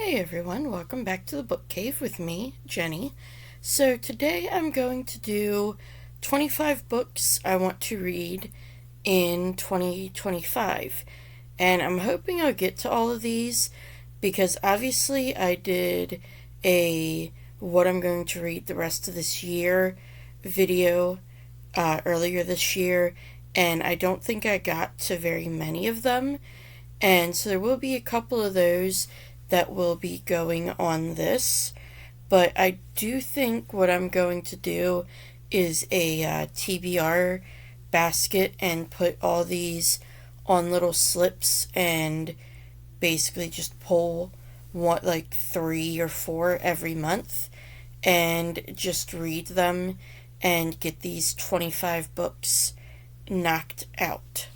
Hey everyone, welcome back to the Book Cave with me, Jenny. So today I'm going to do 25 books I want to read in 2025. And I'm hoping I'll get to all of these because obviously I did a what I'm going to read the rest of this year video earlier this year, and I don't think I got to very many of them. And so there will be a couple of those that will be going on this. But I do think what I'm going to do is a TBR basket and put all these on little slips and basically just pull like 3 or 4 every month and just read them and get these 25 books knocked out.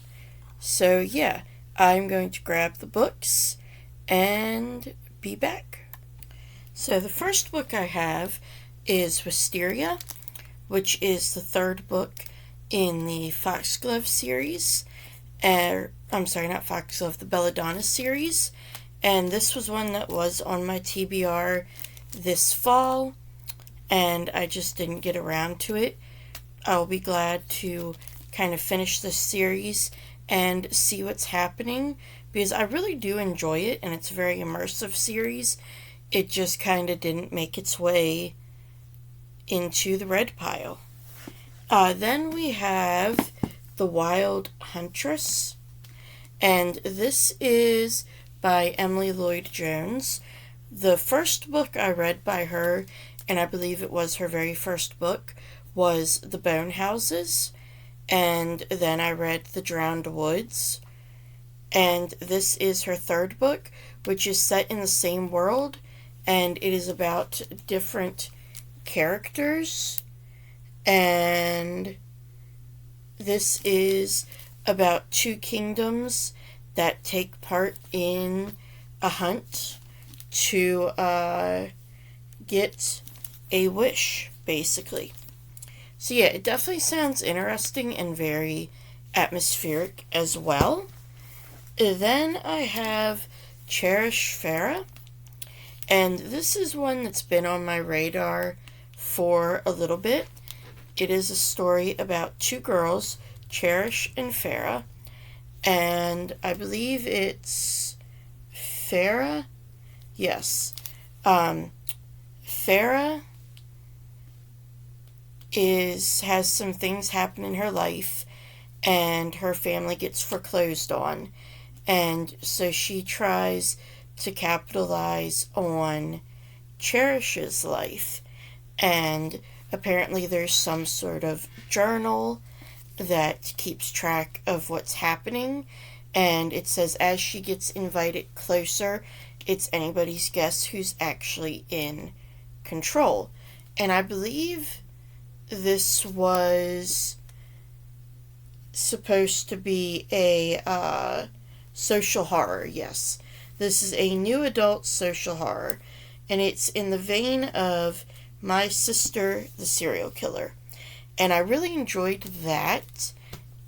So yeah, I'm going to grab the books and be back. So the first book I have is Wisteria, which is the third book in the Foxglove series. I'm sorry, not Foxglove, the Belladonna series. And this was one that was on my TBR this fall, and I just didn't get around to it. I'll be glad to kind of finish this series and see what's happening because I really do enjoy it and it's a very immersive series. It just kind of didn't make its way into the red pile. Then we have The Wild Huntress, and this is by Emily Lloyd Jones. The first book I read by her, and I believe it was her very first book, was The Bone Houses, and then I read The Drowned Woods. And this is her third book, which is set in the same world, and it is about different characters. And this is about 2 kingdoms that take part in a hunt to get a wish, basically. So yeah, it definitely sounds interesting and very atmospheric as well. Then I have Cherish Farah, and this is one that's been on my radar for a little bit. It is a story about 2 girls, Cherish and Farah, and I believe it's Farah. Yes. Farah has some things happen in her life, and her family gets foreclosed on. And so she tries to capitalize on Cherish's life. And apparently there's some sort of journal that keeps track of what's happening. And it says as she gets invited closer, it's anybody's guess who's actually in control. And I believe this was supposed to be a social horror, yes. This is a new adult social horror, and it's in the vein of My Sister, the Serial Killer. And I really enjoyed that,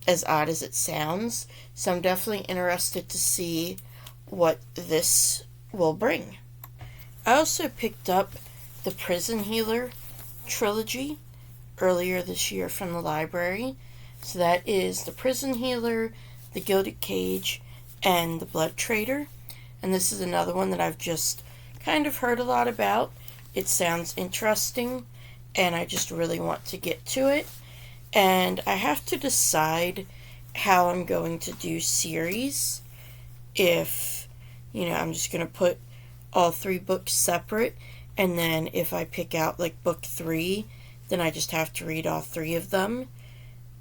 as odd as it sounds, so I'm definitely interested to see what this will bring. I also picked up the Prison Healer trilogy earlier this year from the library. So that is The Prison Healer, The Gilded Cage, and The Blood Trader. And this is another one that I've just kind of heard a lot about. It sounds interesting, and I just really want to get to it. And I have to decide how I'm going to do series. If, I'm just going to put all 3 books separate, and then if I pick out like book 3, then I just have to read all 3 of them.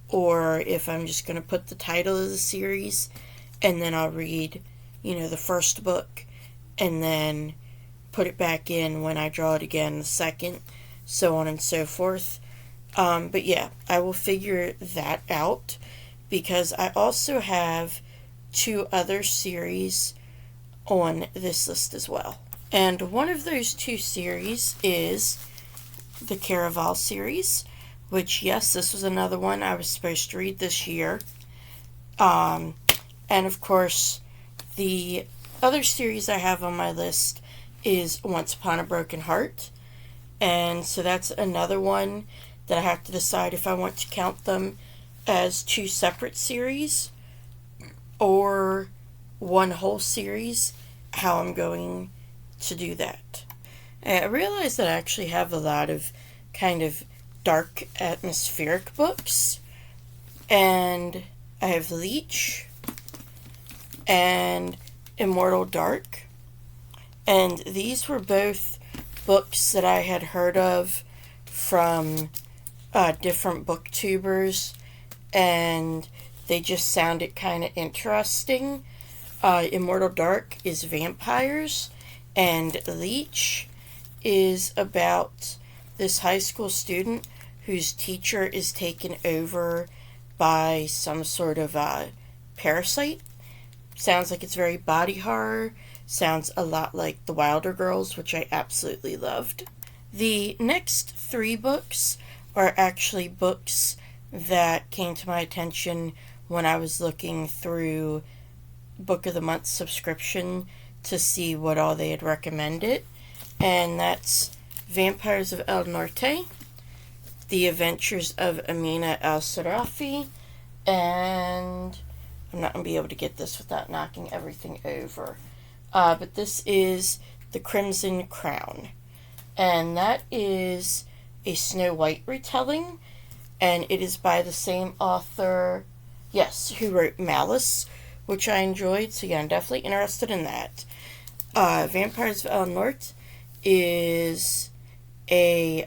Or if I'm just going to put the title of the series, and then I'll read, the first book, and then put it back in when I draw it again, the second, so on and so forth. But yeah, I will figure that out, because I also have 2 other series on this list as well. And one of those 2 series is the Caraval series, which, yes, this was another one I was supposed to read this year. And of course, the other series I have on my list is Once Upon a Broken Heart. And so that's another one that I have to decide if I want to count them as two separate series or one whole series, how I'm going to do that. I realize that I actually have a lot of kind of dark atmospheric books, and I have Leech and Immortal Dark, and these were both books that I had heard of from different booktubers, and they just sounded kind of interesting. Immortal Dark is vampires, and Leech is about this high school student whose teacher is taken over by some sort of parasite. Sounds like it's very body horror. Sounds a lot like The Wilder Girls, which I absolutely loved. The next 3 books are actually books that came to my attention when I was looking through Book of the Month subscription to see what all they had recommended. And that's Vampires of El Norte, The Adventures of Amina Al-Sarafi, and I'm not going to be able to get this without knocking everything over. But this is The Crimson Crown. And that is a Snow White retelling, and it is by the same author, yes, who wrote Malice, which I enjoyed, so yeah, I'm definitely interested in that. Vampires of El Norte is a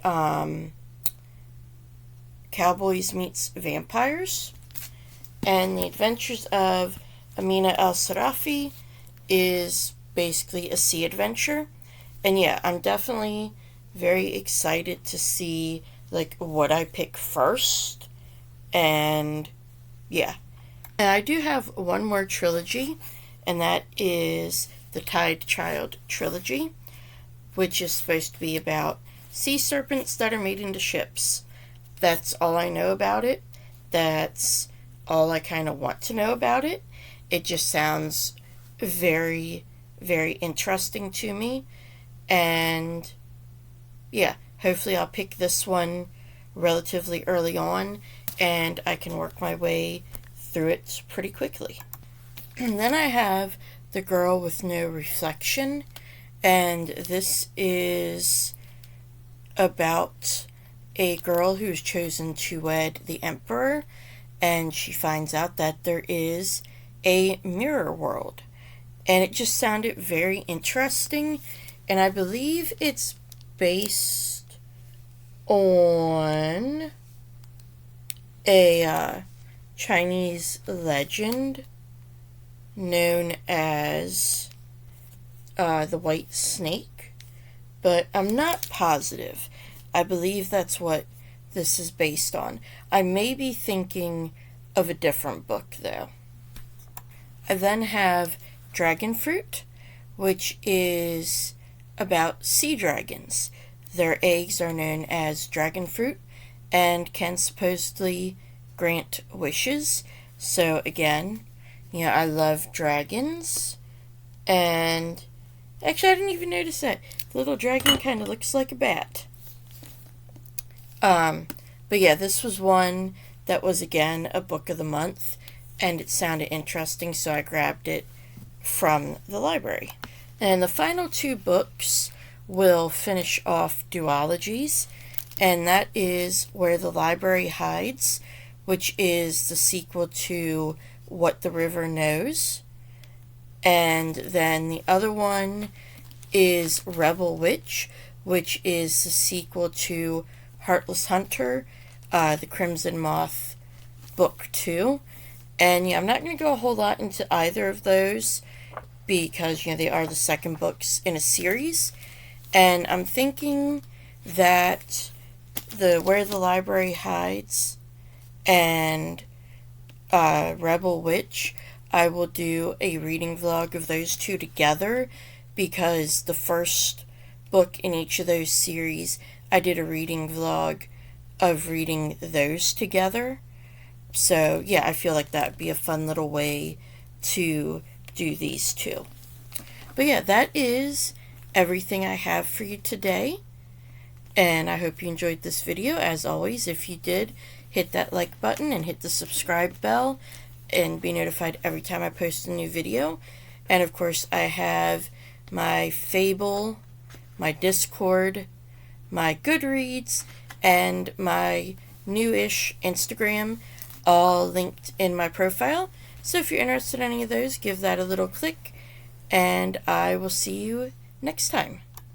cowboys meets vampires, and The Adventures of Amina Al-Sarafi is basically a sea adventure. And yeah, I'm definitely very excited to see like what I pick first. And yeah. And I do have one more trilogy, and that is the Tide Child trilogy, which is supposed to be about sea serpents that are made into ships. That's all I know about it. That's all I kind of want to know about it. It just sounds very, very interesting to me. And yeah, hopefully I'll pick this one relatively early on, and I can work my way through it pretty quickly. And then I have The Girl with No Reflection, and this is about a girl who's chosen to wed the emperor, and she finds out that there is a mirror world. And it just sounded very interesting, and I believe it's based on a Chinese legend known as the White Snake, but I'm not positive. I believe that's what this is based on. I may be thinking of a different book, though. I then have Dragon Fruit, which is about sea dragons. Their eggs are known as dragon fruit and can supposedly grant wishes. So again, I love dragons. And actually, I didn't even notice that. The little dragon kind of looks like a bat. But yeah, this was one that was again a book of the month, and it sounded interesting, so I grabbed it from the library. And the final 2 books will finish off duologies, and that is Where the Library Hides, which is the sequel to What the River Knows. And then the other one is Rebel Witch, which is the sequel to Heartless Hunter, the Crimson Moth Book 2. And yeah, I'm not going to go a whole lot into either of those because, they are the second books in a series. And I'm thinking that the Where the Library Hides and Rebel Witch, I will do a reading vlog of those 2 together, because the first book in each of those series, I did a reading vlog of reading those together. So yeah, I feel like that would be a fun little way to do these 2. But yeah, that is everything I have for you today. And I hope you enjoyed this video. As always, if you did, hit that like button and hit the subscribe bell and be notified every time I post a new video. And of course, I have my Fable, my Discord, my Goodreads, and my newish Instagram all linked in my profile. So if you're interested in any of those, give that a little click, and I will see you next time.